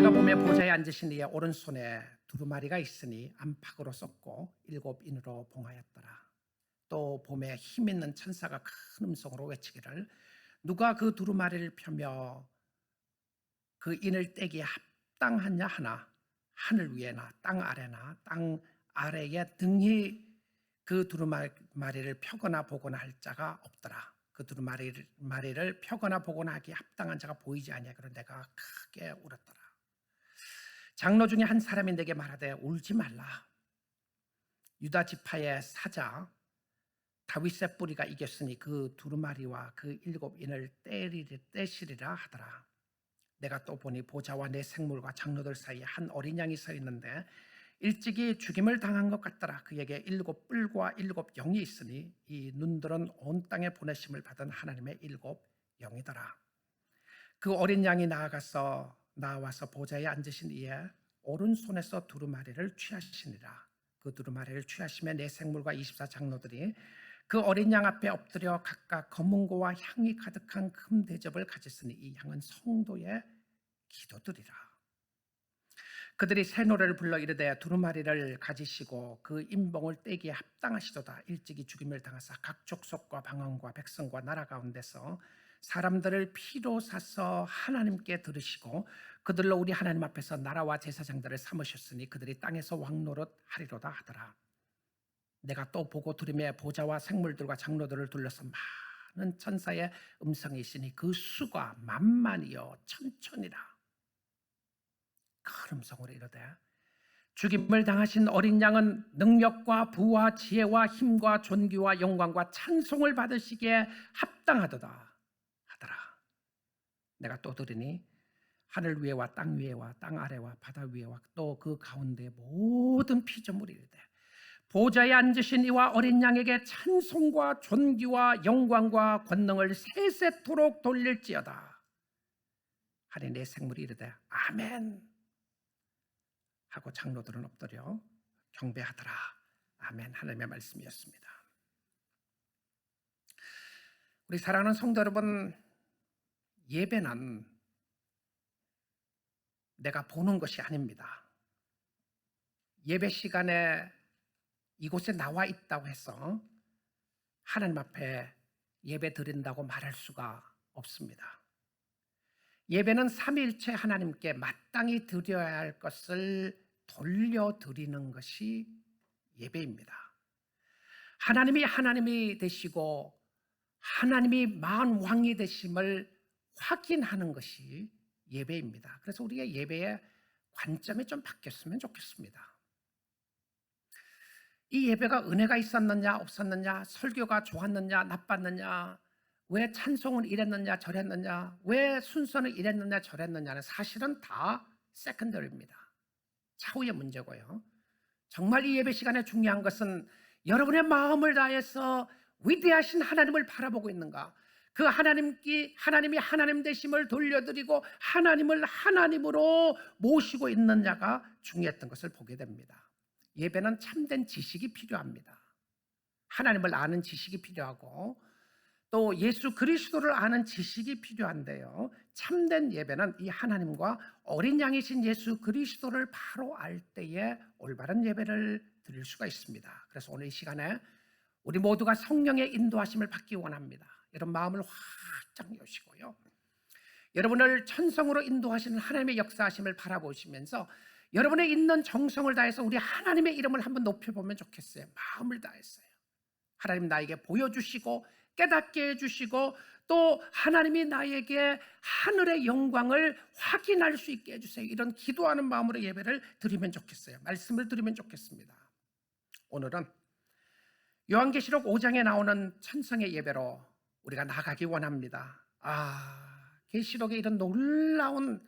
내가 보며 보좌에 앉으신 이의 오른손에 두루마리가 있으니 안팎으로 썩고 7인으로 봉하였더라. 또 보매 힘 있는 천사가 큰 음성으로 외치기를 누가 그 두루마리를 펴며 그 인을 떼기에 합당하냐 하나 하늘 위에나 땅 아래나 땅 아래에 등이 그 두루마리를 펴거나 보거나 할 자가 없더라. 그 두루마리를 펴거나 보거나 하기에 합당한 자가 보이지 아니하기로 내가 크게 울었더라. 장로 중에 한 사람이 내게 말하되 울지 말라. 유다 지파의 사자 다윗의 뿌리가 이겼으니 그 두루마리와 그 7인을 떼시리라 하더라. 내가 또 보니 보좌와 내 생물과 장로들 사이에 한 어린 양이 서 있는데 일찍이 죽임을 당한 것 같더라. 그에게 7뿔과 7영이 있으니 이 눈들은 온 땅에 보내심을 받은 하나님의 7영이더라. 그 어린 양이 나와서 보좌에 앉으신 이에 오른손에서 두루마리를 취하시니라. 그 두루마리를 취하시며 내 생물과 24장로들이 그 어린 양 앞에 엎드려 각각 검은고와 향이 가득한 금 대접을 가졌으니 이 향은 성도의 기도들이라. 그들이 새 노래를 불러 이르되 두루마리를 가지시고 그 인봉을 떼기에 합당하시도다. 일찍이 죽임을 당하사 각 족속과 방언과 백성과 나라 가운데서 사람들을 피로 사서 하나님께 들으시고 그들로 우리 하나님 앞에서 나라와 제사장들을 삼으셨으니 그들이 땅에서 왕노릇 하리로다 하더라. 내가 또 보고 들으며 보좌와 생물들과 장로들을 둘러서 많은 천사의 음성이 있으니 그 수가 만만이요 천천이라. 큰 음성으로 이르되 죽임을 당하신 어린 양은 능력과 부와 지혜와 힘과 존귀와 영광과 찬송을 받으시기에 합당하도다 하더라. 내가 또 들으니 하늘 위에와 땅 위에와 땅 아래와 바다 위에와 또 그 가운데 모든 피조물이 이르되 보좌에 앉으신 이와 어린 양에게 찬송과 존귀와 영광과 권능을 세세토록 돌릴지어다 하니 내 생물이 이르되 아멘 하고 장로들은 엎드려 경배하더라. 아멘. 하나님의 말씀이었습니다. 우리 사랑하는 성도 여러분, 예배는 내가 보는 것이 아닙니다. 예배 시간에 이곳에 나와 있다고 해서 하나님 앞에 예배 드린다고 말할 수가 없습니다. 예배는 삼위일체 하나님께 마땅히 드려야 할 것을 돌려드리는 것이 예배입니다. 하나님이 되시고 하나님이 만왕이 되심을 확인하는 것이 예배입니다. 그래서 우리의 예배의 관점이 좀 바뀌었으면 좋겠습니다. 이 예배가 은혜가 있었느냐 없었느냐, 설교가 좋았느냐 나빴느냐, 왜 찬송은 이랬느냐 저랬느냐, 왜 순서는 이랬느냐 저랬느냐는 사실은 다 세컨더리입니다. 차후의 문제고요. 정말 이 예배 시간에 중요한 것은 여러분의 마음을 다해서 위대하신 하나님을 바라보고 있는가, 그 하나님이 하나님 되심을 돌려드리고 하나님을 하나님으로 모시고 있느냐가 중요했던 것을 보게 됩니다. 예배는 참된 지식이 필요합니다. 하나님을 아는 지식이 필요하고 또 예수 그리스도를 아는 지식이 필요한데요, 참된 예배는 이 하나님과 어린 양이신 예수 그리스도를 바로 알 때에 올바른 예배를 드릴 수가 있습니다. 그래서 오늘 이 시간에 우리 모두가 성령의 인도하심을 받기 원합니다. 여러분 마음을 활짝 여시고요, 여러분을 천성으로 인도하시는 하나님의 역사하심을 바라보시면서 여러분의 있는 정성을 다해서 우리 하나님의 이름을 한번 높여보면 좋겠어요. 마음을 다했어요. 하나님 나에게 보여주시고 깨닫게 해주시고 또 하나님이 나에게 하늘의 영광을 확인할 수 있게 해주세요. 이런 기도하는 마음으로 예배를 드리면 좋겠어요. 말씀을 드리면 좋겠습니다. 오늘은 요한계시록 5장에 나오는 천성의 예배로 우리가 나가기 원합니다. 계시록에 이런 놀라운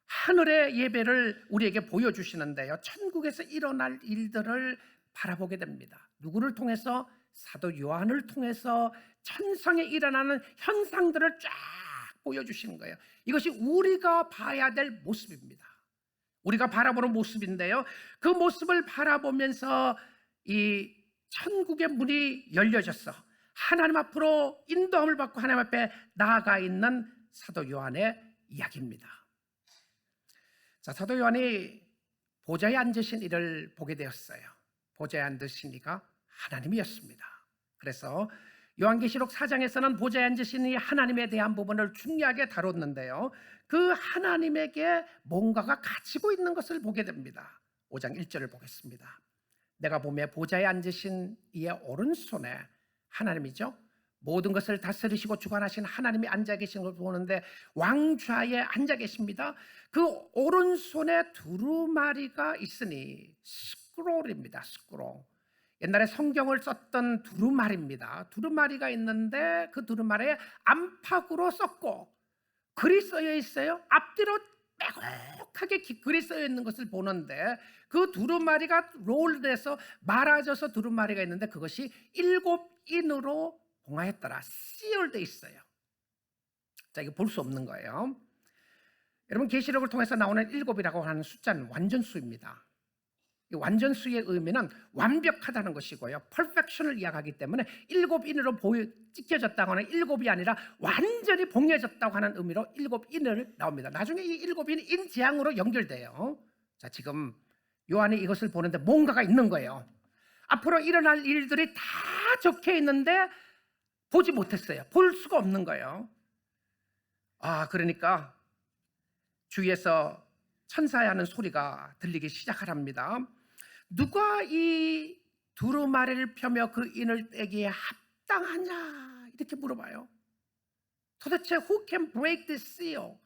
하늘의 예배를 우리에게 보여주시는데요, 천국에서 일어날 일들을 바라보게 됩니다. 누구를 통해서? 사도 요한을 통해서 천상에 일어나는 현상들을 쫙 보여주시는 거예요. 이것이 우리가 봐야 될 모습입니다. 우리가 바라보는 모습인데요, 그 모습을 바라보면서 이 천국의 문이 열려져서 하나님 앞으로 인도함을 받고 하나님 앞에 나아가 있는 사도 요한의 이야기입니다. 자, 사도 요한이 보좌에 앉으신 이를 보게 되었어요. 보좌에 앉으신 이가 하나님이었습니다. 그래서 요한계시록 4장에서는 보좌에 앉으신 이 하나님에 대한 부분을 중요하게 다뤘는데요, 그 하나님에게 뭔가가 가지고 있는 것을 보게 됩니다. 5장 1절을 보겠습니다. 내가 보매 보좌에 앉으신 이의 오른손에, 하나님이죠, 모든 것을 다스리시고 주관하신 하나님이 앉아 계신 걸 보는데 왕좌에 앉아 계십니다. 그 오른손에 두루마리가 있으니, 스크롤입니다. 스크롤. 옛날에 성경을 썼던 두루마리입니다. 두루마리가 있는데 그 두루마리에 안팎으로 썼고 글이 쓰여 있어요. 앞뒤로 빼곡하게 글이 쓰여 있는 것을 보는데, 그 두루마리가 롤돼서 말아져서 두루마리가 있는데 그것이 7인으로 봉하였더라. 시얼돼 있어요. 자, 이거 볼 수 없는 거예요. 여러분, 계시록을 통해서 나오는 7이라고 하는 숫자는 완전수입니다. 이 완전수의 의미는 완벽하다는 것이고요, 퍼펙션을 이야기하기 때문에 7인으로 찍혀졌다고 하는 7이 아니라 완전히 봉해졌다고 하는 의미로 7인을 나옵니다. 나중에 이 7인이 인지향으로 연결돼요. 자, 지금 요한이 이것을 보는데 뭔가가 있는 거예요. 앞으로 일어날 일들이 다 적혀 있는데 보지 못했어요. 볼 수가 없는 거예요. 그러니까 주위에서 천사의 하는 소리가 들리기 시작하랍니다. 누가 이 두루마리를 펴며 그 인을 떼기에 합당하냐, 이렇게 물어봐요. 도대체 who can break this seal?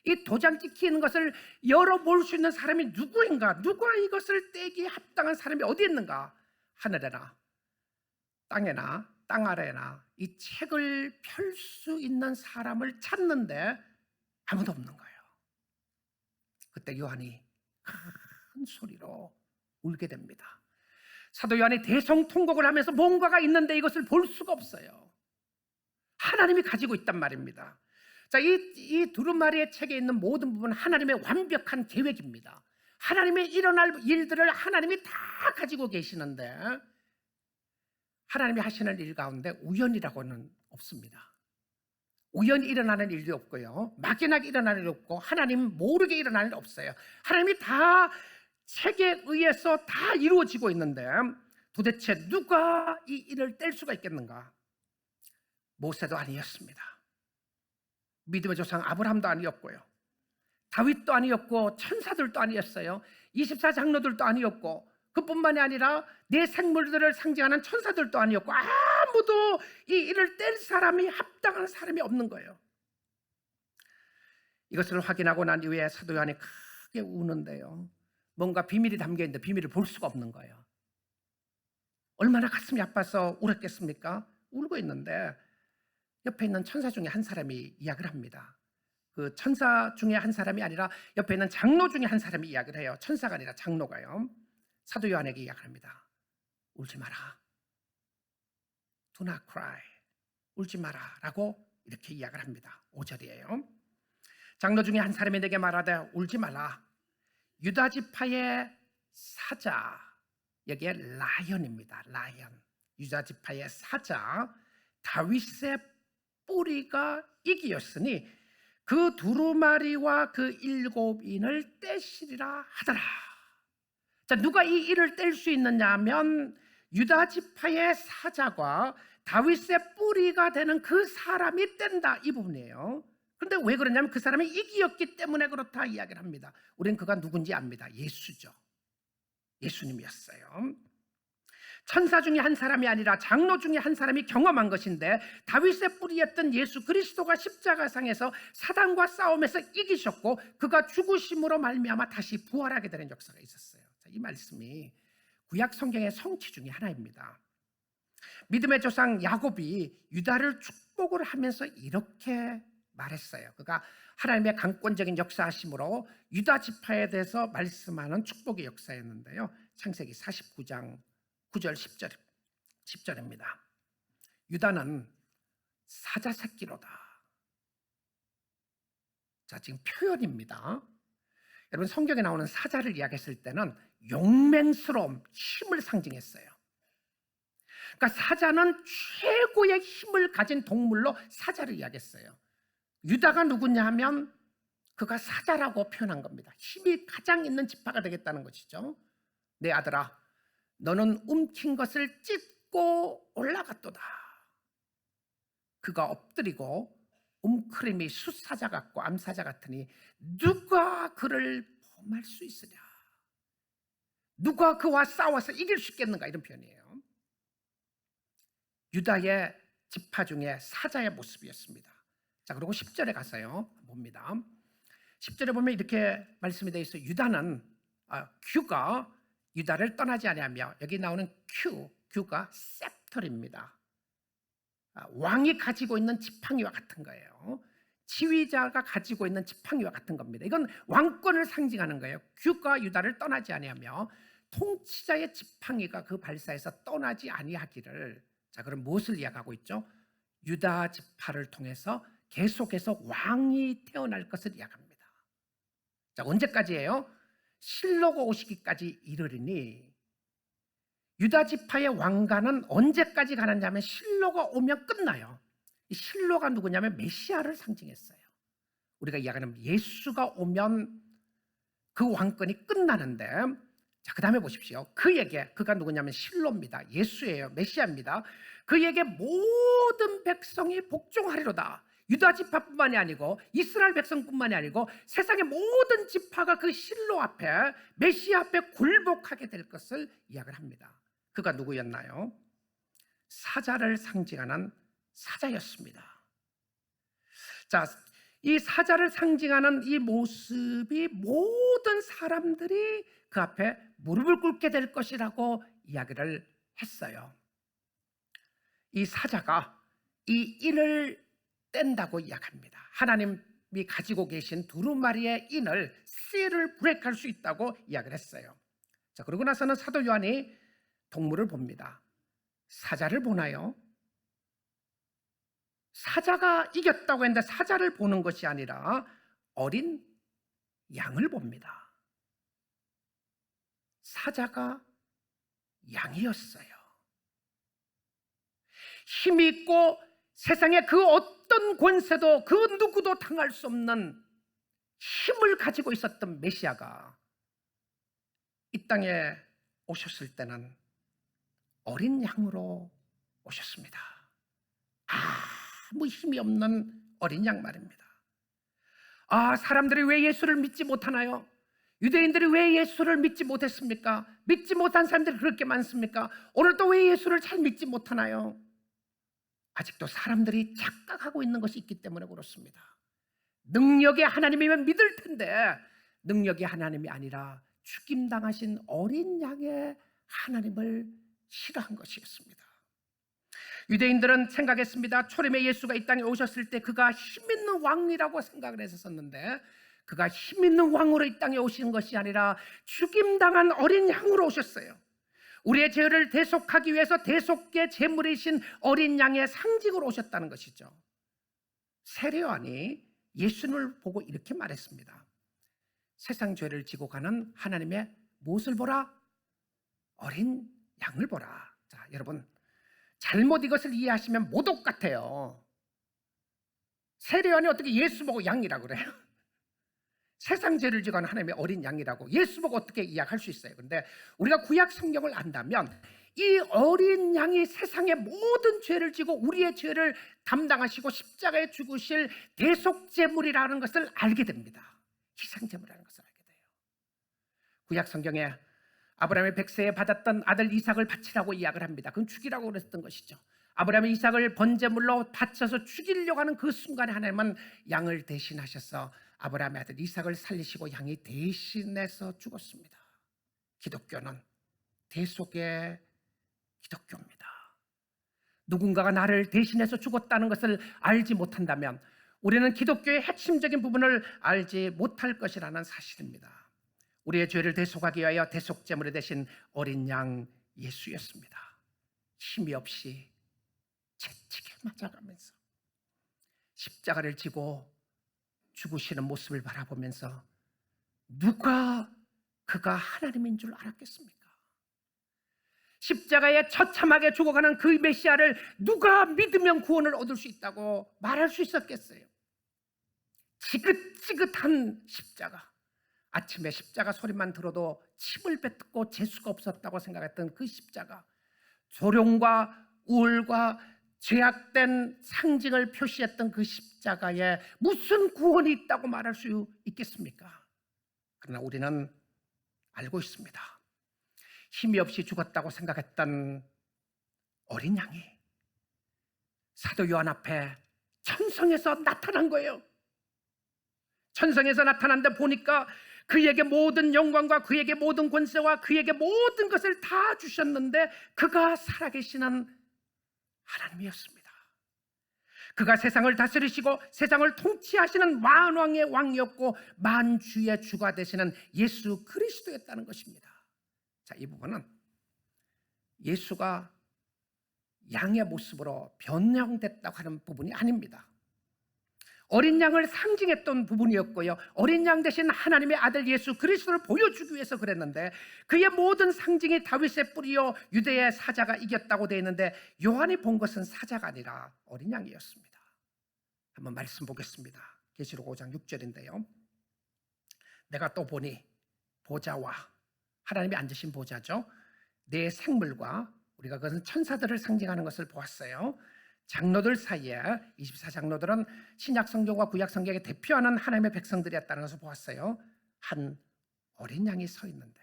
이 도장 찍히는 것을 열어볼 수 있는 사람이 누구인가? 누가 이것을 떼기에 합당한 사람이 어디 있는가? 하늘에나 땅에나 땅 아래나 이 책을 펼 수 있는 사람을 찾는데 아무도 없는 거예요. 그때 요한이 큰 소리로 울게 됩니다. 사도 요한이 대성통곡을 하면서 뭔가가 있는데 이것을 볼 수가 없어요. 하나님이 가지고 있단 말입니다. 자, 이 두루마리의 책에 있는 모든 부분은 하나님의 완벽한 계획입니다. 하나님의 일어날 일들을 하나님이 다 가지고 계시는데, 하나님이 하시는 일 가운데 우연이라고는 없습니다. 우연히 일어나는 일도 없고요, 막연하게 일어나는 일도 없고, 하나님 모르게 일어나는 일 없어요. 하나님이 다 책에 의해서 다 이루어지고 있는데 도대체 누가 이 일을 뗄 수가 있겠는가? 모세도 아니었습니다. 믿음의 조상 아브라함도 아니었고요, 다윗도 아니었고, 천사들도 아니었어요. 24장로들도 아니었고, 그뿐만이 아니라 내 생물들을 상징하는 천사들도 아니었고, 아무도 이 일을 뗄 사람이, 합당한 사람이 없는 거예요. 이것을 확인하고 난 이후에 사도 요한이 크게 우는데요, 뭔가 비밀이 담겨있는데 비밀을 볼 수가 없는 거예요. 얼마나 가슴이 아파서 울었겠습니까? 울고 있는데 옆에 있는 천사 중에 한 사람이 이야기를 합니다. 그 천사 중에 한 사람이 아니라 옆에 있는 장로 중에 한 사람이 이야기를 해요. 천사가 아니라 장로가요. 사도 요한에게 이야기합니다. 울지 마라. Do not cry. 울지 마라 라고 이렇게 이야기를 합니다. 5절이에요. 장로 중에 한 사람이 내게 말하되 울지 말라. 유다 지파의 사자, 여기에 라이언입니다. 라이언. 유다 지파의 사자 다윗의 뿌리가 이기었으니 그 두루마리와 그 7인을 떼시리라 하더라. 자, 누가 이 일을 뗄 수 있느냐 하면 유다 지파의 사자가 다윗의 뿌리가 되는 그 사람이 뗀다, 이 부분이에요. 그런데 왜 그러냐면 그 사람이 이기였기 때문에 그렇다 이야기를 합니다. 우리는 그가 누군지 압니다. 예수죠. 예수님이었어요. 천사 중에 한 사람이 아니라 장로 중에 한 사람이 경험한 것인데, 다윗의 뿌리였던 예수 그리스도가 십자가상에서 사단과 싸움에서 이기셨고 그가 죽으심으로 말미암아 다시 부활하게 되는 역사가 있었어요. 자, 이 말씀이 구약 성경의 성취 중에 하나입니다. 믿음의 조상 야곱이 유다를 축복을 하면서 이렇게 말했어요. 그가 하나님의 강권적인 역사하심으로 유다 지파에 대해서 말씀하는 축복의 역사였는데요, 창세기 49장 9절 10절입니다. 유다는 사자 새끼로다. 자, 지금 표현입니다. 여러분, 성경에 나오는 사자를 이야기했을 때는 용맹스러움, 힘을 상징했어요. 그러니까 사자는 최고의 힘을 가진 동물로 사자를 이야기했어요. 유다가 누구냐 하면 그가 사자라고 표현한 겁니다. 힘이 가장 있는 지파가 되겠다는 것이죠. 내 아들아, 너는 움킨 것을 찢고 올라갔도다. 그가 엎드리고 움크림이 숫사자 같고 암사자 같으니 누가 그를 범할 수 있으랴. 누가 그와 싸워서 이길 수 있겠는가, 이런 표현이에요. 유다의 지파 중에 사자의 모습이었습니다. 자, 그리고 10절에 가서요 봅니다. 10절에 보면 이렇게 말씀이 되어 있어요. 큐가 유다를 떠나지 아니하며, 여기 나오는 큐가 셉터입니다. 왕이 가지고 있는 지팡이와 같은 거예요. 지휘자가 가지고 있는 지팡이와 같은 겁니다. 이건 왕권을 상징하는 거예요. 큐가 유다를 떠나지 아니하며, 통치자의 지팡이가 그 발사에서 떠나지 아니하기를. 자, 그럼 무엇을 이야기하고 있죠? 유다 지파를 통해서 계속해서 왕이 태어날 것을 이야기합니다. 자, 언제까지예요? 실로가 오시기까지 이르리니, 유다 지파의 왕가는 언제까지 가느냐면 실로가 오면 끝나요. 이 실로가 누구냐면 메시아를 상징했어요. 우리가 이야기하는 예수가 오면 그 왕권이 끝나는데, 자, 그 다음에 보십시오. 그가 누구냐면 실로입니다. 예수예요. 메시아입니다. 그에게 모든 백성이 복종하리로다. 유다 지파뿐만이 아니고 이스라엘 백성뿐만이 아니고 세상의 모든 지파가 그 실로 앞에, 메시아 앞에 굴복하게 될 것을 이야기를 합니다. 그가 누구였나요? 사자를 상징하는 사자였습니다. 자, 이 사자를 상징하는 이 모습이 모든 사람들이 그 앞에 무릎을 꿇게 될 것이라고 이야기를 했어요. 이 사자가 이 인을 뗀다고 이야기합니다. 하나님이 가지고 계신 두루마리의 인을, 씨를 브레이크할 수 있다고 이야기를 했어요. 자, 그러고 나서는 사도 요한이 동물을 봅니다. 사자를 보나요? 사자가 이겼다고 했는데 사자를 보는 것이 아니라 어린 양을 봅니다. 사자가 양이었어요. 힘이 있고 세상에 그 어떤 권세도 그 누구도 당할 수 없는 힘을 가지고 있었던 메시아가 이 땅에 오셨을 때는 어린 양으로 오셨습니다. 아무 힘이 없는 어린 양 말입니다. 사람들이 왜 예수를 믿지 못하나요? 유대인들이 왜 예수를 믿지 못했습니까? 믿지 못한 사람들이 그렇게 많습니까? 오늘도 왜 예수를 잘 믿지 못하나요? 아직도 사람들이 착각하고 있는 것이 있기 때문에 그렇습니다. 능력이 하나님이면 믿을 텐데, 능력이 하나님이 아니라 죽임당하신 어린 양의 하나님을 싫어한 것이었습니다. 유대인들은 생각했습니다. 초림에 예수가 이 땅에 오셨을 때 그가 힘있는 왕이라고 생각을 했었는데, 그가 힘있는 왕으로 이 땅에 오신 것이 아니라 죽임당한 어린 양으로 오셨어요. 우리의 죄를 대속하기 위해서 대속의 제물이신 어린 양의 상징으로 오셨다는 것이죠. 세례요한이 예수님을 보고 이렇게 말했습니다. 세상 죄를 지고 가는 하나님의 무엇을 보라? 어린 양을 보라. 자, 여러분, 잘못 이것을 이해하시면 모독 같아요. 세례요한이 어떻게 예수 보고 양이라고 그래요? 세상 죄를 지고 가는 하나님의 어린 양이라고 예수 보고 어떻게 이야기할 수 있어요? 그런데 우리가 구약 성경을 안다면 이 어린 양이 세상의 모든 죄를 지고 우리의 죄를 담당하시고 십자가에 죽으실 대속제물이라는 것을 알게 됩니다. 희생제물이라는 것을 알게 돼요. 구약 성경에 아브라함의 백세에 받았던 아들 이삭을 바치라고 이야기를 합니다. 그건 죽이라고 그랬던 것이죠. 아브라함이 이삭을 번제물로 바쳐서 죽이려고 하는 그 순간에 하나님은 양을 대신하셔서 아브라함의 아들 이삭을 살리시고 양이 대신해서 죽었습니다. 기독교는 대속의 기독교입니다. 누군가가 나를 대신해서 죽었다는 것을 알지 못한다면 우리는 기독교의 핵심적인 부분을 알지 못할 것이라는 사실입니다. 우리의 죄를 대속하기 위하여 대속제물이 되신 어린 양 예수였습니다. 힘이 없이 채찍에 맞아가면서 십자가를 지고 죽으시는 모습을 바라보면서 누가 그가 하나님인 줄 알았겠습니까? 십자가에 처참하게 죽어가는 그 메시아를 누가 믿으면 구원을 얻을 수 있다고 말할 수 있었겠어요? 지긋지긋한 십자가, 아침에 십자가 소리만 들어도 침을 뱉고 재수가 없었다고 생각했던 그 십자가, 조롱과 우울과 죄악된 상징을 표시했던 그 십자가에 무슨 구원이 있다고 말할 수 있겠습니까? 그러나 우리는 알고 있습니다. 힘이 없이 죽었다고 생각했던 어린 양이 사도 요한 앞에 천성에서 나타난 거예요. 천성에서 나타난데 보니까 그에게 모든 영광과 그에게 모든 권세와 그에게 모든 것을 다 주셨는데 그가 살아계시는 하나님이었습니다. 그가 세상을 다스리시고 세상을 통치하시는 만왕의 왕이었고 만주의 주가 되시는 예수 그리스도였다는 것입니다. 자, 이 부분은 예수가 양의 모습으로 변형됐다고 하는 부분이 아닙니다. 어린 양을 상징했던 부분이었고요, 어린 양 대신 하나님의 아들 예수 그리스도를 보여주기 위해서 그랬는데 그의 모든 상징이 다윗의 뿌리요 유대의 사자가 이겼다고 되어 있는데 요한이 본 것은 사자가 아니라 어린 양이었습니다. 한번 말씀 보겠습니다. 계시록 5장 6절인데요 내가 또 보니 보좌와, 하나님이 앉으신 보좌죠, 내 생물과, 우리가 그것은 천사들을 상징하는 것을 보았어요. 장로들 사이에 24장로들은 신약 성경과 구약 성경에 대표하는 하나님의 백성들이었다는 것을 보았어요. 한 어린 양이 서 있는데,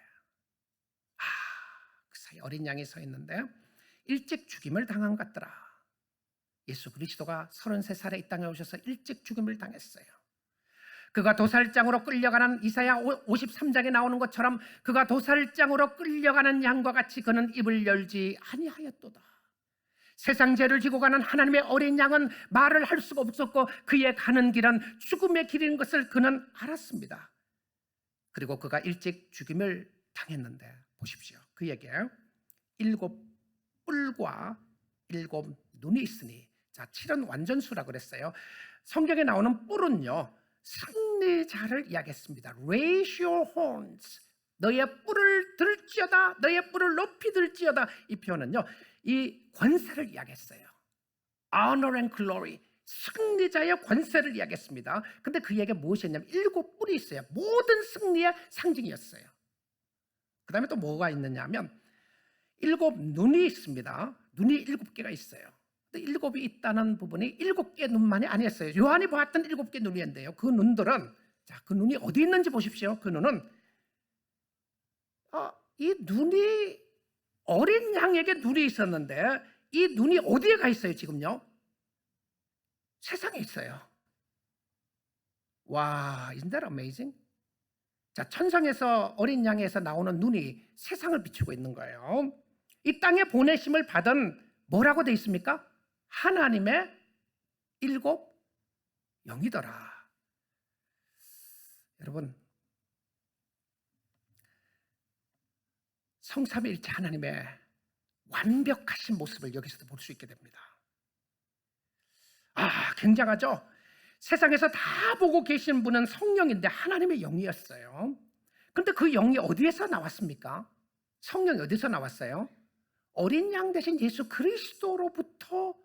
그 사이 어린 양이 서 있는데 일찍 죽임을 당한 것 같더라. 예수 그리스도가 33살에 이 땅에 오셔서 일찍 죽임을 당했어요. 그가 도살장으로 끌려가는, 이사야 53장에 나오는 것처럼 그가 도살장으로 끌려가는 양과 같이 그는 입을 열지 아니하였도다. 세상 죄를 지고 가는 하나님의 어린 양은 말을 할 수가 없었고 그의 가는 길은 죽음의 길인 것을 그는 알았습니다. 그리고 그가 일찍 죽임을 당했는데 보십시오, 그에게 7 뿔과 7 눈이 있으니, 자, 7은 완전수라고 그랬어요. 성경에 나오는 뿔은요 승리자를 이야기했습니다. Raise your horns, 너의 뿔을 들지어다, 너의 뿔을 높이 들지어다. 이 표현은요 이 권세를 이야기했어요. Honor and glory, 승리자의 권세를 이야기했습니다. 근데 그에게 무엇이었냐면 7 뿔이 있어요. 모든 승리의 상징이었어요. 그 다음에 또 뭐가 있느냐 하면 7 눈이 있습니다. 눈이 7개가 있어요. 근데 7이 있다는 부분이 7개 눈만이 아니었어요. 요한이 보았던 7개 눈이었는데요, 그 눈들은, 자, 그 눈이 어디 있는지 보십시오. 그 눈은 이 눈이 어린 양에게 눈이 있었는데 이 눈이 어디에 가 있어요? 지금요 세상에 있어요. 와, isn't that amazing? 자, 천상에서 어린 양에서 나오는 눈이 세상을 비추고 있는 거예요. 이 땅에 보내심을 받은, 뭐라고 돼 있습니까? 하나님의 7 영이더라. 여러분, 성삼위일체 하나님의 완벽하신 모습을 여기서도 볼 수 있게 됩니다. 굉장하죠? 세상에서 다 보고 계신 분은 성령인데 하나님의 영이었어요. 그런데 그 영이 어디에서 나왔습니까? 성령이 어디서 나왔어요? 어린 양 대신 예수 그리스도로부터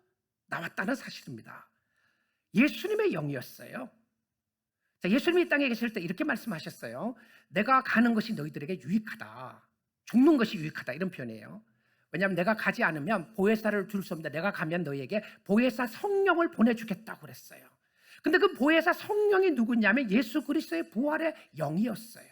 나왔다는 사실입니다. 예수님의 영이었어요. 자, 예수님이 이 땅에 계실 때 이렇게 말씀하셨어요. 내가 가는 것이 너희들에게 유익하다, 죽는 것이 유익하다, 이런 표현이에요. 왜냐하면 내가 가지 않으면 보혜사를 둘 수 없는데 내가 가면 너희에게 보혜사 성령을 보내주겠다고 그랬어요. 근데 그 보혜사 성령이 누구냐면 예수 그리스도의 부활의 영이었어요.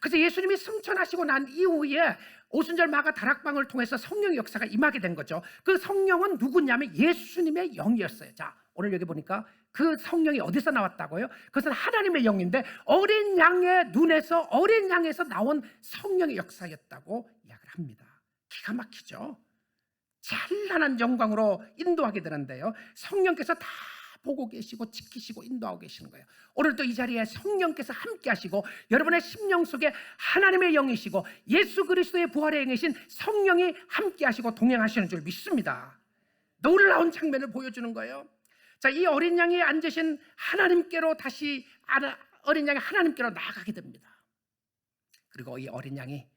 그래서 예수님이 승천하시고 난 이후에 오순절 마가 다락방을 통해서 성령의 역사가 임하게 된 거죠. 그 성령은 누구냐면 예수님의 영이었어요. 자, 오늘 여기 보니까 그 성령이 어디서 나왔다고요? 그것은 하나님의 영인데 어린 양의 눈에서, 어린 양에서 나온 성령의 역사였다고 이야기를 합니다. 기가 막히죠? 찬란한 영광으로 인도하게 되는데요, 성령께서 다 보고 계시고 지키시고 인도하고 계시는 거예요. 오늘도 이 자리에 성령께서 함께 하시고 여러분의 심령 속에 하나님의 영이시고 예수 그리스도의 부활의 영이신 성령이 함께 하시고 동행하시는 줄 믿습니다. 놀라운 장면을 보여주는 거예요. 자, 이 어린 양이 앉으신 하나님께로 다시, 어린 양이 하나님께로 나아가게 됩니다. 그리고 이 어린 양이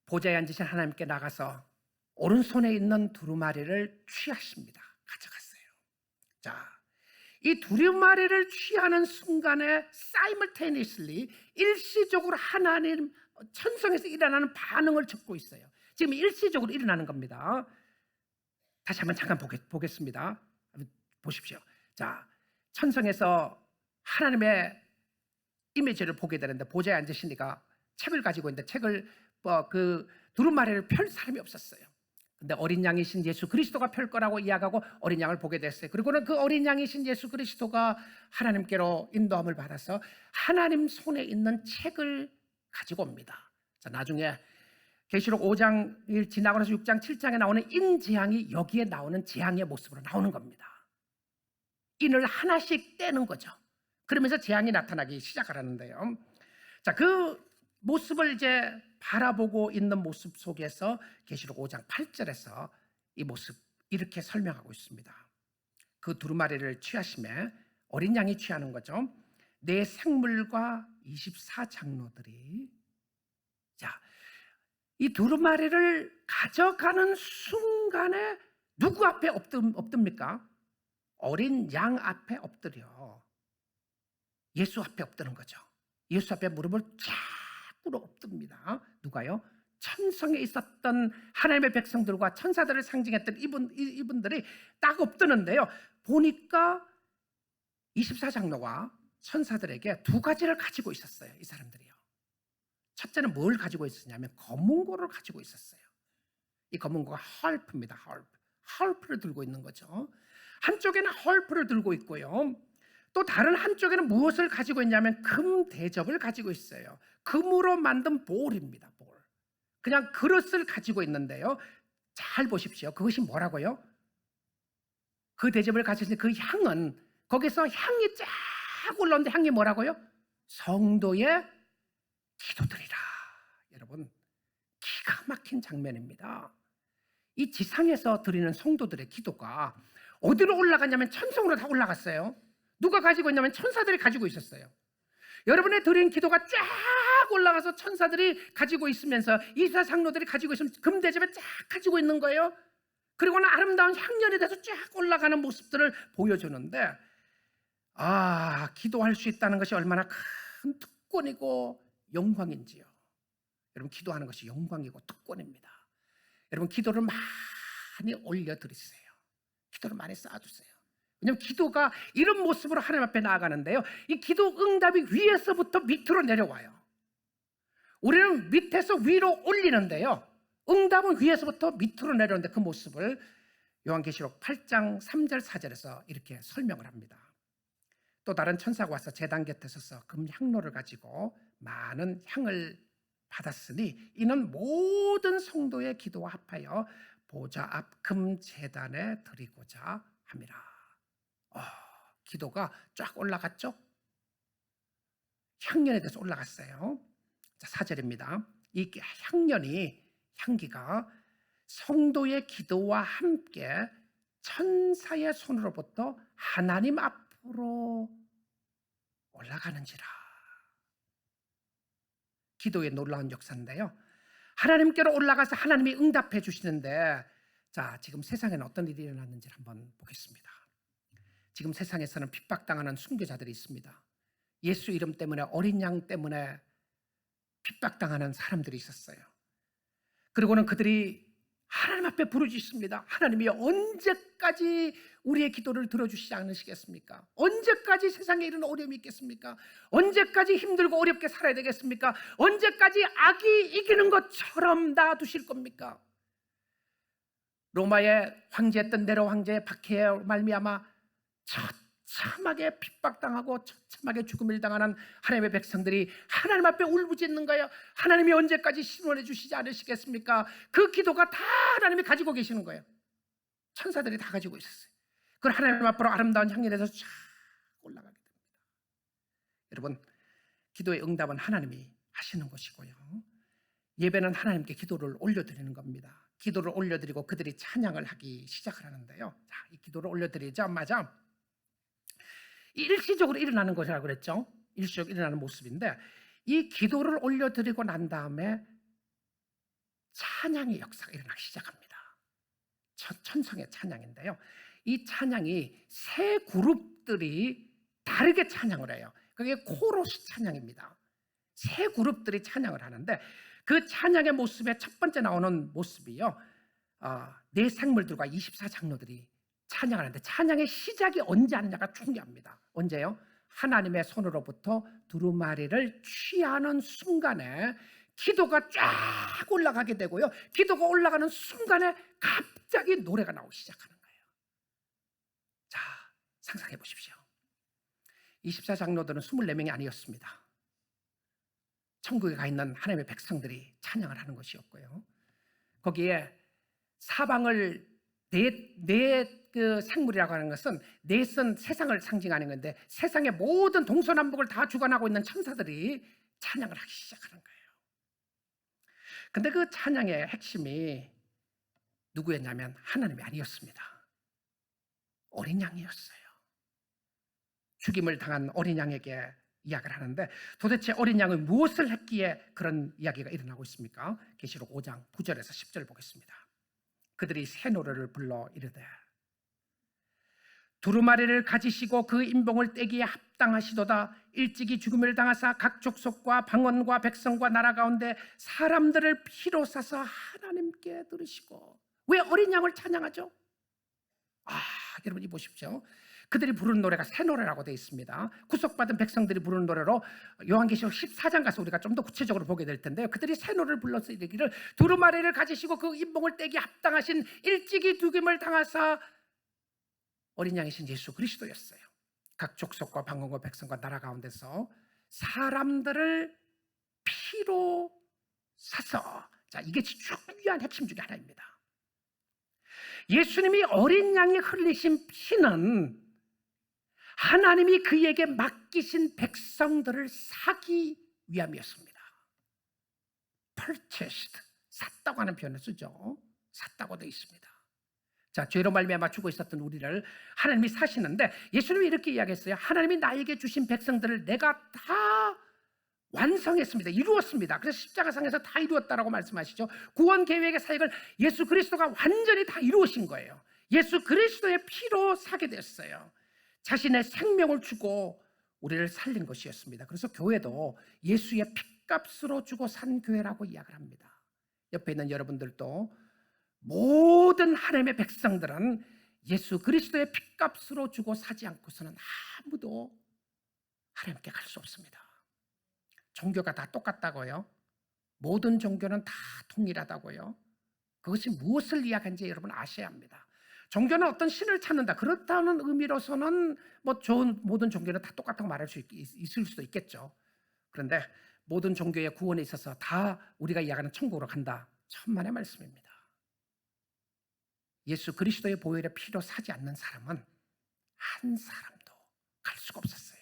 보좌에 앉으신 하나님께 나가서 오른손에 있는 두루마리를 취하십니다. 가져갔어요. 자, 이 두루마리를 취하는 순간에 simultaneously 일시적으로 하나님 천성에서 일어나는 반응을 적고 있어요. 지금 일시적으로 일어나는 겁니다. 다시 한번 잠깐 보겠습니다. 보십시오. 자, 천성에서 하나님의 이미지를 보게 되는데 보좌에 앉으시니까 책을 가지고 있는데 책을 그 두루마리를 펼 사람이 없었어요. 근데 어린 양이신 예수 그리스도가 펼 거라고 이야기하고 어린 양을 보게 됐어요. 그리고는 그 어린 양이신 예수 그리스도가 하나님께로 인도함을 받아서 하나님 손에 있는 책을 가지고 옵니다. 자, 나중에 계시록 5장 지나고 나서 6장 7장에 나오는 인재앙이 여기에 나오는 재앙의 모습으로 나오는 겁니다. 인을 하나씩 떼는 거죠. 그러면서 재앙이 나타나기 시작하는데요. 자, 그 모습을 이제 바라보고 있는 모습 속에서 계시록 5장 8절에서 이 모습 이렇게 설명하고 있습니다. 그 두루마리를 취하심에 어린 양이 취하는 거죠. 내 생물과 24장로들이 자, 이 두루마리를 가져가는 순간에 누구 앞에 엎듭니까? 어린 양 앞에 엎드려 예수 앞에 엎드는 거죠. 예수 앞에 무릎을 쫙 꿇어 엎듭니다. 누가요? 천성에 있었던 하나님의 백성들과 천사들을 상징했던 이분들이 딱 엎드는데요. 보니까 24장로가 천사들에게 두 가지를 가지고 있었어요. 이 사람들이요. 첫째는 뭘 가지고 있었냐면 검은고를 가지고 있었어요. 이 검은고가 harp입니다. harp를 들고 있는 거죠. 한쪽에는 harp를 들고 있고요. 또 다른 한쪽에는 무엇을 가지고 있냐면 금 대접을 가지고 있어요. 금으로 만든 볼입니다. 볼. 그냥 그릇을 가지고 있는데요. 잘 보십시오. 그것이 뭐라고요? 그 대접을 가지고 있는 그 향은 거기서 향이 쫙 올라오는데 향이 뭐라고요? 성도의 기도들이라. 여러분, 기가 막힌 장면입니다. 이 지상에서 드리는 성도들의 기도가 어디로 올라갔냐면 천성으로 다 올라갔어요. 누가 가지고 있냐면 천사들이 가지고 있었어요. 여러분의 드린 기도가 쫙 올라가서 천사들이 가지고 있으면서 이사 장로들이 가지고 있으면 금대접에 쫙 가지고 있는 거예요. 그리고는 아름다운 향연에 대해서 쫙 올라가는 모습들을 보여주는데 기도할 수 있다는 것이 얼마나 큰 특권이고 영광인지요. 여러분, 기도하는 것이 영광이고 특권입니다. 여러분, 기도를 많이 올려드리세요. 기도를 많이 쌓아주세요. 왜냐하면 기도가 이런 모습으로 하나님 앞에 나아가는데요. 이 기도 응답이 위에서부터 밑으로 내려와요. 우리는 밑에서 위로 올리는데요. 응답은 위에서부터 밑으로 내려오는데 그 모습을 요한계시록 8장 3절 4절에서 이렇게 설명을 합니다. 또 다른 천사가 와서 제단 곁에 서서 금향로를 가지고 많은 향을 받았으니 이는 모든 성도의 기도와 합하여 보좌 앞 금제단에 드리고자 함이라. 기도가 쫙 올라갔죠? 향연에 대해서 올라갔어요. 자, 4절입니다. 이 향기가 성도의 기도와 함께 천사의 손으로부터 하나님 앞으로 올라가는지라. 기도의 놀라운 역사인데요. 하나님께로 올라가서 하나님이 응답해 주시는데, 자, 지금 세상에는 어떤 일이 일어났는지 한번 보겠습니다. 지금 세상에서는 핍박당하는 순교자들이 있습니다. 예수 이름 때문에, 어린 양 때문에 핍박당하는 사람들이 있었어요. 그리고는 그들이 하나님 앞에 부르짖습니다. 하나님이 언제까지 우리의 기도를 들어주시지 않으시겠습니까? 언제까지 세상에 이런 어려움이 있겠습니까? 언제까지 힘들고 어렵게 살아야 되겠습니까? 언제까지 악이 이기는 것처럼 놔두실 겁니까? 로마의 황제였던 네로 황제의 박해에 말미암아 처참하게 핍박당하고 처참하게 죽음을 당하는 하나님의 백성들이 하나님 앞에 울부짖는 거예요. 하나님이 언제까지 신원해 주시지 않으시겠습니까? 그 기도가 다 하나님이 가지고 계시는 거예요. 천사들이 다 가지고 있었어요. 그걸 하나님 앞으로 아름다운 향연에서 쫙 올라가게 됩니다. 여러분, 기도의 응답은 하나님이 하시는 것이고요. 예배는 하나님께 기도를 올려드리는 겁니다. 기도를 올려드리고 그들이 찬양을 하기 시작을 하는데요. 자, 이 기도를 올려드리자마자 일시적으로 일어나는 것이라고 그랬죠. 일시적으로 일어나는 모습인데, 이 기도를 올려드리고 난 다음에 찬양의 역사가 일어나기 시작합니다. 천성의 찬양인데요. 이 찬양이 세 그룹들이 다르게 찬양을 해요. 그게 코러스 찬양입니다. 세 그룹들이 찬양을 하는데 그 찬양의 모습에 첫 번째 나오는 모습이요, 네 생물들과 24장로들이 찬양하는데, 찬양의 시작이 언제 하느냐가 중요합니다. 언제요? 하나님의 손으로부터 두루마리를 취하는 순간에 기도가 쫙 올라가게 되고요, 기도가 올라가는 순간에 갑자기 노래가 나오기 시작하는 거예요. 자, 상상해 보십시오. 24장로들은 24명이 아니었습니다. 천국에 가 있는 하나님의 백성들이 찬양을 하는 것이었고요, 거기에 사방을 그 생물이라고 하는 것은 넷은 세상을 상징하는 건데, 세상의 모든 동서남북을 다 주관하고 있는 천사들이 찬양을 하기 시작하는 거예요. 근데 그 찬양의 핵심이 누구였냐면 하나님이 아니었습니다. 어린 양이었어요. 죽임을 당한 어린 양에게 이야기를 하는데, 도대체 어린 양이 무엇을 했기에 그런 이야기가 일어나고 있습니까? 계시록 5장 9절에서 10절 보겠습니다. 그들이 새 노래를 불러 이르되 두루마리를 가지시고 그 인봉을 떼기에 합당하시도다. 일찍이 죽음을 당하사 각 족속과 방언과 백성과 나라 가운데 사람들을 피로 사서 하나님께 들으시고. 왜 어린 양을 찬양하죠? 여러분이 보십시오. 그들이 부르는 노래가 새 노래라고 되어 있습니다. 구속받은 백성들이 부르는 노래로 요한계시록 14장 가서 우리가 좀 더 구체적으로 보게 될 텐데요, 그들이 새 노래를 불러서 이르기를 두루마리를 가지시고 그 인봉을 떼기 합당하신 일찍이 죽임을 당하사. 어린 양이신 예수 그리스도였어요. 각 족속과 방언과 백성과 나라 가운데서 사람들을 피로 사서. 자, 이게 중요한 핵심 중에 하나입니다. 예수님이 어린 양이 흘리신 피는 하나님이 그에게 맡기신 백성들을 사기 위함이었습니다. purchased, 샀다고 하는 표현을 쓰죠. 샀다고 되어 있습니다. 자, 죄로 말미암아 죽어 있었던 우리를 하나님이 사시는데, 예수님이 이렇게 이야기했어요. 하나님이 나에게 주신 백성들을 내가 다 완성했습니다. 이루었습니다. 그래서 십자가상에서 다 이루었다라고 말씀하시죠. 구원 계획의 사역을 예수 그리스도가 완전히 다 이루으신 거예요. 예수 그리스도의 피로 사게 됐어요. 자신의 생명을 주고 우리를 살린 것이었습니다. 그래서 교회도 예수의 핏값으로 주고 산 교회라고 이야기를 합니다. 옆에 있는 여러분들도 모든 하나님의 백성들은 예수 그리스도의 핏값으로 주고 사지 않고서는 아무도 하나님께 갈 수 없습니다. 종교가 다 똑같다고요? 모든 종교는 다 동일하다고요? 그것이 무엇을 이야기하는지 여러분 아셔야 합니다. 종교는 어떤 신을 찾는다, 그렇다는 의미로서는 모든 종교는 다 똑같다고 말할 수 있을 수도 있겠죠. 그런데 모든 종교의 구원에 있어서 다 우리가 이야기하는 천국으로 간다, 천만의 말씀입니다. 예수 그리스도의 보혈의 피로 사지 않는 사람은 한 사람도 갈 수가 없었어요.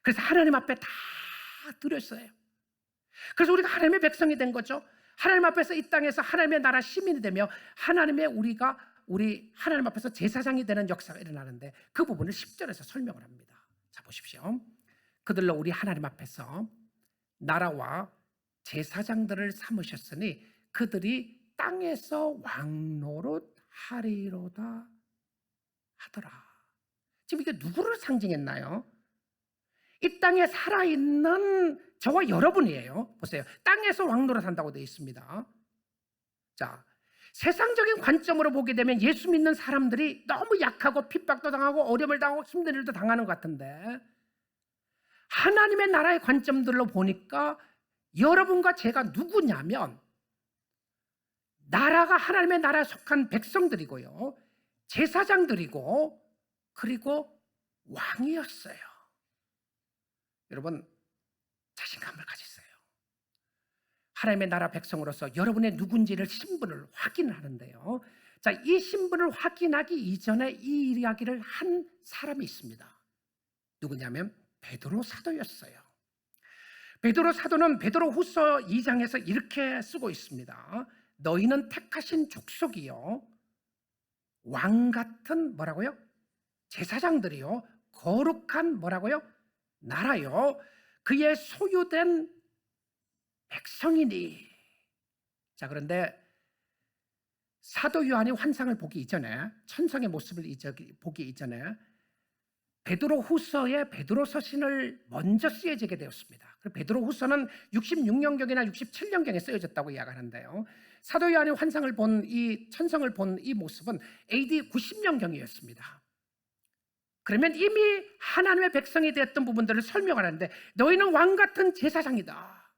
그래서 하나님 앞에 다 드렸어요. 그래서 우리가 하나님의 백성이 된 거죠. 하나님 앞에서 이 땅에서 하나님의 나라 시민이 되며 우리 하나님 앞에서 제사장이 되는 역사가 일어나는데, 그 부분을 10절에서 설명을 합니다. 자, 보십시오. 그들로 우리 하나님 앞에서 나라와 제사장들을 삼으셨으니 그들이 땅에서 왕노릇 하리로다 하더라. 지금 이게 누구를 상징했나요? 이 땅에 살아있는 저와 여러분이에요. 보세요. 땅에서 왕노릇 한다고 되어 있습니다. 자, 세상적인 관점으로 보게 되면 예수 믿는 사람들이 너무 약하고 핍박도 당하고 어려움을 당하고 힘든 일도 당하는 것 같은데, 하나님의 나라의 관점들로 보니까 여러분과 제가 누구냐면 나라가 하나님의 나라에 속한 백성들이고요, 제사장들이고, 그리고 왕이었어요. 여러분, 자신감을 가지세요. 하나님의 나라 백성으로서 여러분의 누군지를, 신분을 확인을 하는데요, 자, 이 신분을 확인하기 이전에 이 이야기를 한 사람이 있습니다. 누구냐면 베드로 사도였어요. 베드로 사도는 베드로후서 2장에서 이렇게 쓰고 있습니다. 너희는 택하신 족속이요, 왕 같은 뭐라고요? 제사장들이요, 거룩한 뭐라고요? 나라요, 그의 소유된 백성이니. 자, 그런데 사도 요한이 환상을 보기 이전에, 천상의 모습을 보기 이전에 베드로후서에 베드로 서신을 먼저 쓰여지게 되었습니다. 베드로후서는 66년경이나 67년경에 쓰여졌다고 이야기하는데요. 사도 요한이 환상을 본 이 천성을 본 이 모습은 AD 90년경이었습니다. 그러면 이미 하나님의 백성이 되었던 부분들을 설명하는데, 너희는 왕 같은 제사장이다.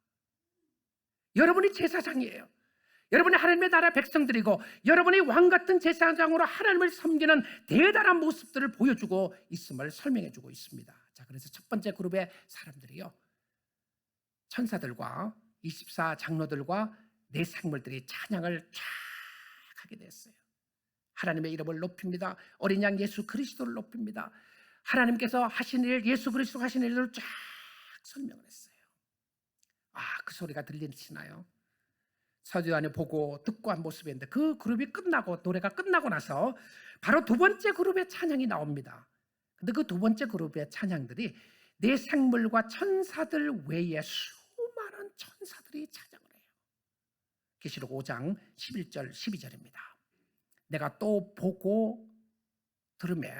여러분이 제사장이에요. 여러분이 하나님의 나라 백성들이고, 여러분이 왕 같은 제사장으로 하나님을 섬기는 대단한 모습들을 보여주고 있음을 설명해주고 있습니다. 자, 그래서 첫 번째 그룹의 사람들이요, 천사들과 24 장로들과 네 생물들이 찬양을 쫙 하게 됐어요. 하나님의 이름을 높입니다. 어린 양 예수 그리스도를 높입니다. 하나님께서 하신 일, 예수 그리스도 하신 일을 쫙 설명을 했어요. 그 소리가 들리시나요? 사도 요한이 보고 듣고 한 모습인데, 그 그룹이 끝나고, 노래가 끝나고 나서 바로 두 번째 그룹의 찬양이 나옵니다. 근데 그 두 번째 그룹의 찬양들이 네 생물과 천사들 외에 수많은 천사들이 찬양을 해요. 계시록 5장 11절 12절입니다. 내가 또 보고 들으매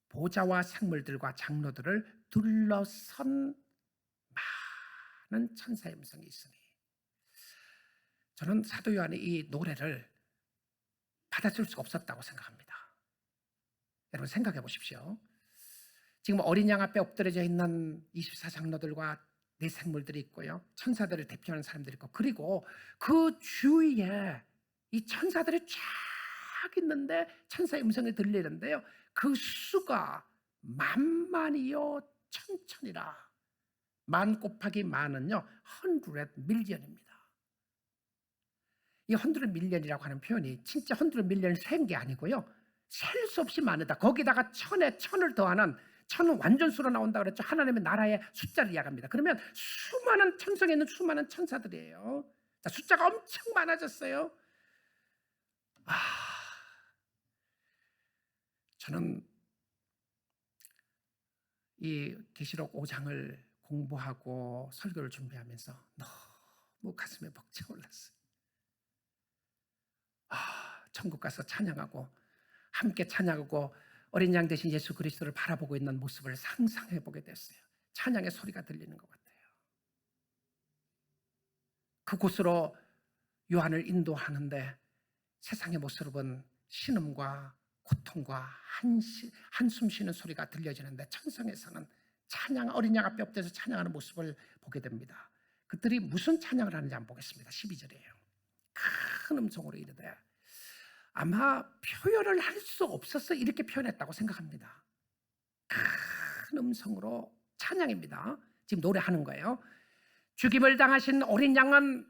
보좌와 생물들과 장로들을 둘러선 많은 천사의 음성이 있으니. 저는 사도 요한의 이 노래를 받아줄 수가 없었다고 생각합니다. 여러분 생각해 보십시오. 지금 어린 양 앞에 엎드려져 있는 24 장로들과 네 생물들이 있고요, 천사들을 대표하는 사람들이 있고, 그리고 그 주위에 이 천사들이 쫙 있는데 천사의 음성이 들리는데요, 그 수가 만만이요 천천이라. 만 곱하기 만은요 100 밀리언입니다. 이 100 밀리언이라고 하는 표현이 진짜 100 밀리언을 센 게 아니고요, 셀 수 없이 많으다. 거기다가 천에 천을 더하는, 천은 완전수로 나온다 그랬죠. 하나님의 나라의 숫자를 이야기합니다. 그러면 수많은 천성에 있는 수많은 천사들이에요. 자, 숫자가 엄청 많아졌어요. 저는 이 계시록 5장을 공부하고 설교를 준비하면서 너무 가슴에 벅차올랐어요. 천국 가서 찬양하고, 함께 찬양하고 어린 양 대신 예수 그리스도를 바라보고 있는 모습을 상상해 보게 됐어요. 찬양의 소리가 들리는 것 같아요. 그곳으로 요한을 인도하는데 세상의 모습은 신음과 고통과 한숨 쉬는 소리가 들려지는데, 천성에서는 찬양, 어린 양 앞에 엎드려서 찬양하는 모습을 보게 됩니다. 그들이 무슨 찬양을 하는지 한번 보겠습니다. 12절이에요. 큰 음성으로 이르되, 아마 표현을 할 수 없어서 이렇게 표현했다고 생각합니다. 큰 음성으로 찬양입니다. 지금 노래하는 거예요. 죽임을 당하신 어린 양은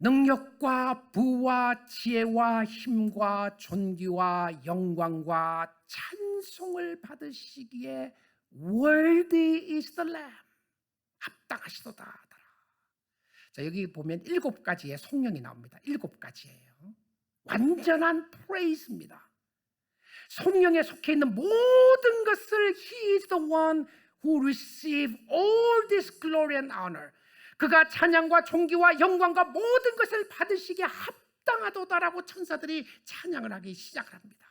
능력과 부와 지혜와 힘과 존귀와 영광과 찬송을 받으시기에 worthy is the lamb, 합당하시도다. 자, 여기 보면 7가지의 성령이 나옵니다. 7가지예요. 완전한 프레이즈입니다. 성령에 속해 있는 모든 것을 He is the one who receive all this glory and honor. 그가 찬양과 존귀와 영광과 모든 것을 받으시기에 합당하도다라고 천사들이 찬양을 하기 시작합니다.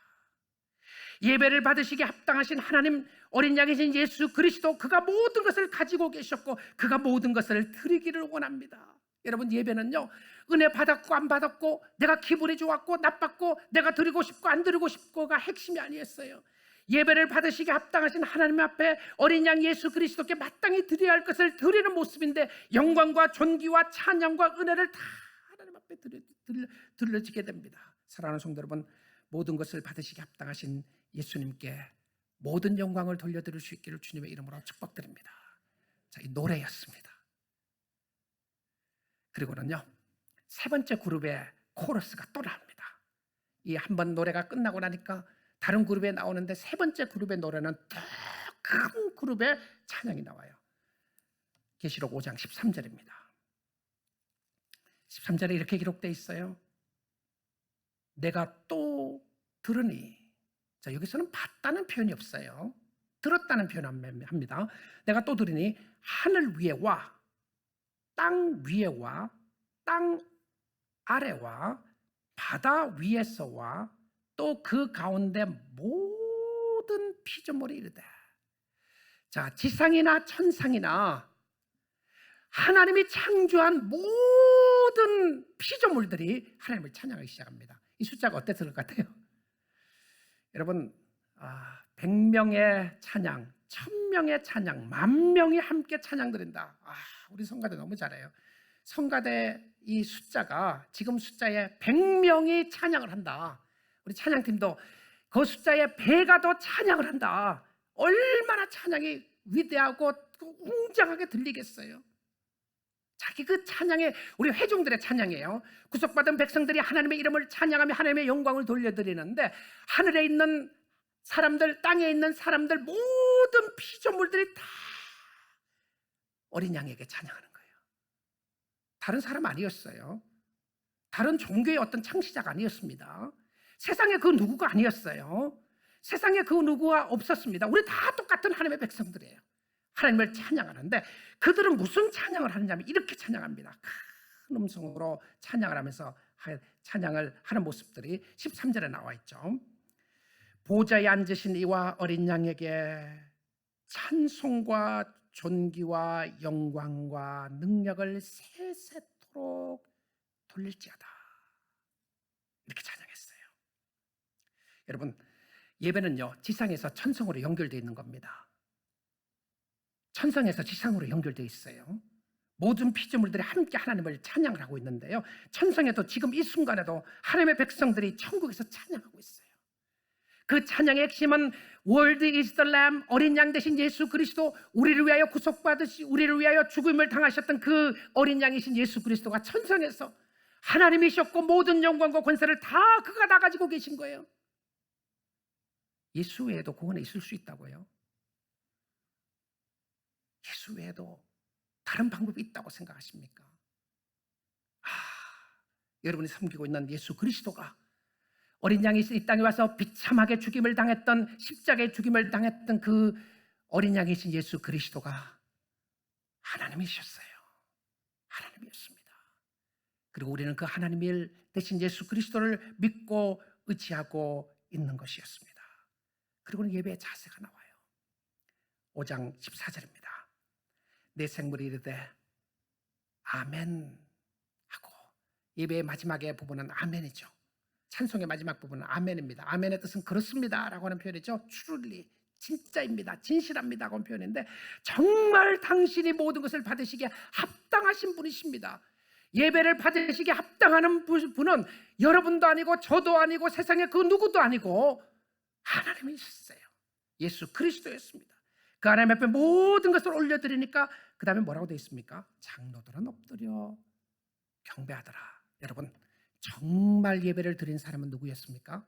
예배를 받으시기에 합당하신 하나님, 어린 양이신 예수 그리스도, 그가 모든 것을 가지고 계셨고 그가 모든 것을 드리기를 원합니다. 여러분, 예배는요, 은혜 받았고 안 받았고, 내가 기분이 좋았고 나빴고, 내가 드리고 싶고 안 드리고 싶고가 핵심이 아니었어요. 예배를 받으시기에 합당하신 하나님 앞에 어린 양 예수 그리스도께 마땅히 드려야 할 것을 드리는 모습인데, 영광과 존귀와 찬양과 은혜를 다 하나님 앞에 들려지게 됩니다. 사랑하는 성도 여러분, 모든 것을 받으시기에 합당하신 예수님께 모든 영광을 돌려드릴 수 있기를 주님의 이름으로 축복드립니다. 자, 이 노래였습니다. 그리고는요, 세 번째 그룹의 코러스가 또 나옵니다. 이 한 번 노래가 끝나고 나니까 다른 그룹에 나오는데, 세 번째 그룹의 노래는 더 큰 그룹의 찬양이 나와요. 계시록 5장 13절입니다. 13절에 이렇게 기록되어 있어요. 내가 또 들으니. 자, 여기서는 봤다는 표현이 없어요. 들었다는 표현을 합니다. 내가 또 들으니 하늘 위에와 땅 위에와 땅 아래와 바다 위에서와 또 그 가운데 모든 피조물이 이르되. 자, 지상이나 천상이나 하나님이 창조한 모든 피조물들이 하나님을 찬양하기 시작합니다. 이 숫자가 어땠을 것 같아요? 여러분, 100명의 찬양, 1000명의 찬양, 10,000명이 함께 찬양 드린다. 우리 성가대 너무 잘해요. 성가대 이 숫자가 지금 숫자에 100명이 찬양을 한다. 우리 찬양팀도 그 숫자에 배가 더 찬양을 한다. 얼마나 찬양이 위대하고 웅장하게 들리겠어요. 자기 그 찬양에, 우리 회중들의 찬양이에요. 구속받은 백성들이 하나님의 이름을 찬양하며 하나님의 영광을 돌려드리는데, 하늘에 있는 사람들, 땅에 있는 사람들, 모든 피조물들이 다 어린 양에게 찬양하는 거예요. 다른 사람 아니었어요. 다른 종교의 어떤 창시자가 아니었습니다. 세상에 그 누구가 아니었어요. 세상에 그 누구가 없었습니다. 우리 다 똑같은 하나님의 백성들이에요. 하나님을 찬양하는데, 그들은 무슨 찬양을 하느냐면 이렇게 찬양합니다. 큰 음성으로 찬양을 하면서 찬양을 하는 모습들이 13절에 나와 있죠. 보좌에 앉으신 이와 어린 양에게 찬송과 존귀와 영광과 능력을 세세토록 돌릴지어다. 이렇게 찬양했어요. 여러분, 예배는요, 지상에서 천성으로 연결되어 있는 겁니다. 천성에서 지상으로 연결되어 있어요. 모든 피조물들이 함께 하나님을 찬양을 하고 있는데요, 천성에도 지금 이 순간에도 하나님의 백성들이 천국에서 찬양하고 있어요. 그 찬양의 핵심은 Word is the Lamb, 어린 양 대신 예수 그리스도, 우리를 위하여 구속받으시, 우리를 위하여 죽음을 당하셨던 그 어린 양이신 예수 그리스도가 천성에서 하나님이셨고 모든 영광과 권세를 다 그가 다 가지고 계신 거예요. 예수 외에도 구원에 있을 수 있다고요? 예수 외에도 다른 방법이 있다고 생각하십니까? 여러분이 섬기고 있는 예수 그리스도가 어린 양이 이 땅에 와서 비참하게 죽임을 당했던, 십자가에 죽임을 당했던 그 어린 양이신 예수 그리스도가 하나님이셨어요. 하나님이었습니다. 그리고 우리는 그 하나님 대신 예수 그리스도를 믿고 의지하고 있는 것이었습니다. 그리고는 예배의 자세가 나와요. 5장 14절입니다. 내 생물이 이르되 아멘 하고, 예배의 마지막의 부분은 아멘이죠. 찬송의 마지막 부분은 아멘입니다. 아멘의 뜻은 그렇습니다 라고 하는 표현이죠. truly, 진짜입니다, 진실합니다 라고 하는 표현인데, 정말 당신이 모든 것을 받으시기에 합당하신 분이십니다. 예배를 받으시기에 합당한 분은 여러분도 아니고 저도 아니고 세상에 그 누구도 아니고 하나님이셨어요. 예수 그리스도였습니다. 그 하나님 앞에 모든 것을 올려드리니까 그 다음에 뭐라고 되어 있습니까? 장로들은 엎드려 경배하더라. 여러분, 정말 예배를 드린 사람은 누구였습니까?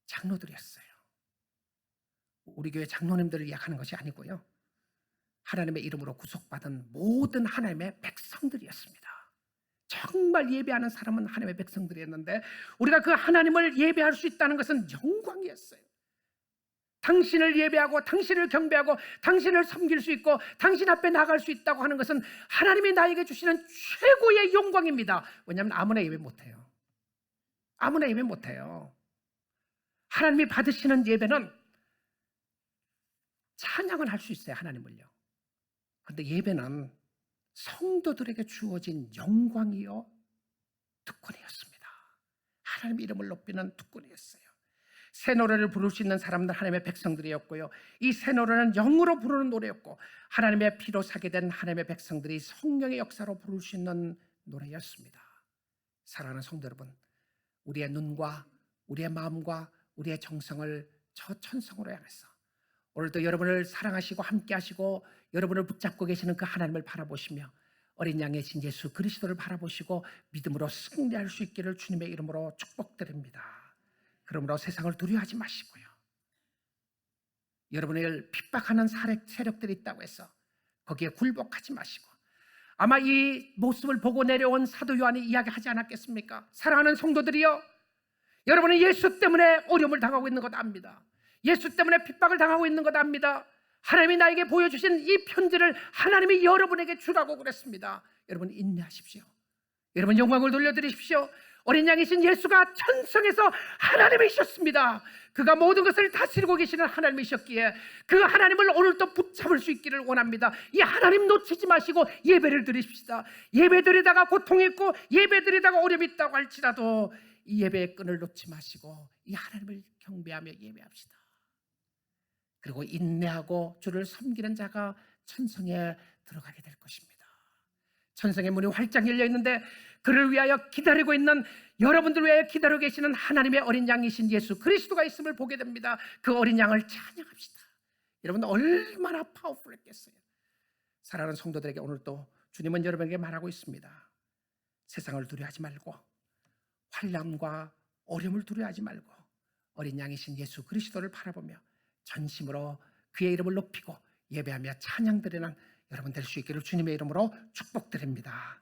장로들이었어요. 우리 교회 장로님들을 이야기하는 것이 아니고요, 하나님의 이름으로 구속받은 모든 하나님의 백성들이었습니다. 정말 예배하는 사람은 하나님의 백성들이었는데, 우리가 그 하나님을 예배할 수 있다는 것은 영광이었어요. 당신을 예배하고 당신을 경배하고 당신을 섬길 수 있고 당신 앞에 나갈 수 있다고 하는 것은 하나님이 나에게 주시는 최고의 영광입니다. 왜냐하면 아무나 예배 못해요. 아무나 예배 못해요. 하나님이 받으시는 예배는 찬양을 할 수 있어요, 하나님을요. 그런데 예배는 성도들에게 주어진 영광이요 특권이었습니다. 하나님 이름을 높이는 특권이었어요. 새 노래를 부를 수 있는 사람들 하나님의 백성들이었고요, 이 새 노래는 영으로 부르는 노래였고, 하나님의 피로 사게 된 하나님의 백성들이 성령의 역사로 부를 수 있는 노래였습니다. 사랑하는 성도 여러분, 우리의 눈과 우리의 마음과 우리의 정성을 저 천성으로 향해서 오늘도 여러분을 사랑하시고 함께하시고 여러분을 붙잡고 계시는 그 하나님을 바라보시며 어린 양이신 예수 그리스도를 바라보시고 믿음으로 승리할 수 있기를 주님의 이름으로 축복드립니다. 그러므로 세상을 두려워하지 마시고요, 여러분을 핍박하는 세력들이 있다고 해서 거기에 굴복하지 마시고, 아마 이 모습을 보고 내려온 사도 요한이 이야기하지 않았겠습니까? 사랑하는 성도들이여, 여러분은 예수 때문에 어려움을 당하고 있는 것 압니다. 예수 때문에 핍박을 당하고 있는 것 압니다. 하나님이 나에게 보여주신 이 편지를 하나님이 여러분에게 주라고 그랬습니다. 여러분 인내하십시오. 여러분 영광을 돌려드리십시오. 어린 양이신 예수가 천성에서 하나님이셨습니다. 그가 모든 것을 다스리고 계시는 하나님이셨기에 그 하나님을 오늘도 붙잡을 수 있기를 원합니다. 이 하나님 놓치지 마시고 예배를 드리십시다. 예배 드리다가 고통이 있고 예배 드리다가 어려움이 있다고 할지라도 이 예배의 끈을 놓지 마시고 이 하나님을 경배하며 예배합시다. 그리고 인내하고 주를 섬기는 자가 천성에 들어가게 될 것입니다. 천성의 문이 활짝 열려 있는데 그를 위하여 기다리고 있는, 여러분들 위하여 기다리고 계시는 하나님의 어린 양이신 예수 그리스도가 있음을 보게 됩니다. 그 어린 양을 찬양합시다. 여러분 얼마나 파워풀했겠어요. 사랑하는 성도들에게 오늘 또 주님은 여러분에게 말하고 있습니다. 세상을 두려워하지 말고 환난과 어려움을 두려워하지 말고 어린 양이신 예수 그리스도를 바라보며 전심으로 그의 이름을 높이고 예배하며 찬양드리는 여러분 될 수 있기를 주님의 이름으로 축복드립니다.